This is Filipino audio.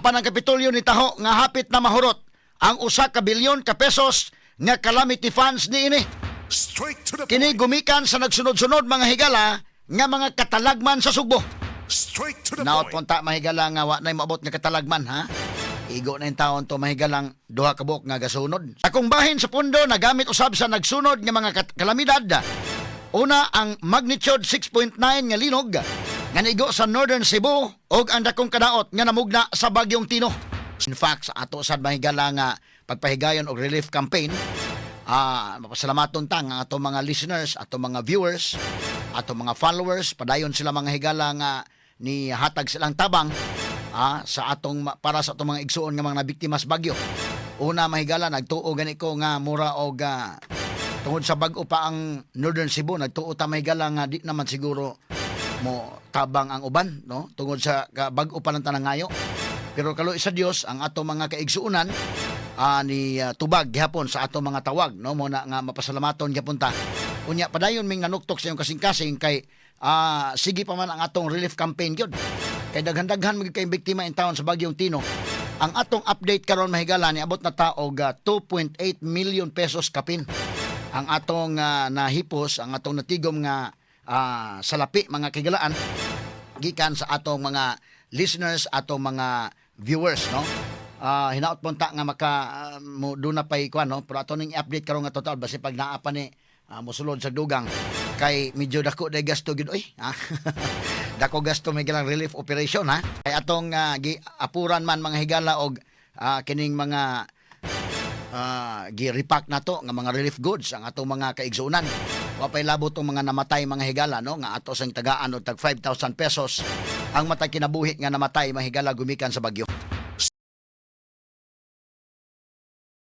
apan ang Kapitolyo ni taho nga hapit na mahurot ang 1 bilyon ka pesos nga calamity funds niini. Straight to the Kini point. gumikan sa nagsunod-sunod mga higala nga mga katalagman sa Subo. Straight to the Naot point. punta mahigala nga wa nay maabot nga katalagman ha. Igo na yung taon to mahigalang duha ka buok nga gasunod. Akong bahin sa pundo nagamit usab sa nagsunod nga mga kalamidad. Una ang magnitude 6.9 nga linog nga naigo sa Northern Cebu ug ang dakong kadaot nga namugna sa Bagyong Tino. In fact, sa ato sad mahigala nga pagpahigayon og relief campaign, mapasalamaton ta nga ato mga listeners, ato mga viewers, ato mga followers, padayon sila mga higala nga ni hatag silang tabang sa atong para sa atong mga igsuon nga mga nabiktima sa bagyo. Una mahigala nagtuo gani ko nga mura og tungod sa bag-o pa ang Northern Cebu, nagtuo ta mahigala nga di naman siguro mo tabang ang uban, no? Tungod sa bag-o pa lang tanang ngayo. Pero kalo isa Dios ang ato mga kaigsuunan ni tubag gihapon sa ato mga tawag, no? Mo na nga mapasalamaton gyapon ta. Unya padayon ming nanuktok sa iyong kasing-kasing kay sige pa man ang atong relief campaign gyud. Kay daghan-daghan mga kay biktima in town sa Bagyong Tino. Ang atong update karon mahigala ni abot na ta og 2.8 million pesos kapin. Ang atong nahipos, ang atong natigom nga salapi mga kigalaan gikan sa atong mga listeners, atong mga viewers, no? Hinaot punta nga maka do na pay kuan, no? Pero ato ning i-update karon nga total basi pag naa pa ni mosulod sa dugang kay medyo dako day gasto gid oy. Dako gasto may gilang relief operation ha. Kay atong apuran man mga higala og kining mga gi-repack na to nga mga relief goods ang atong mga kaigsuunan. Wa pay labot tong mga namatay mga higala, no? Nga ato sang tagaan og tag 5,000 pesos ang matay kinabuhi nga namatay mga higala gumikan sa bagyo.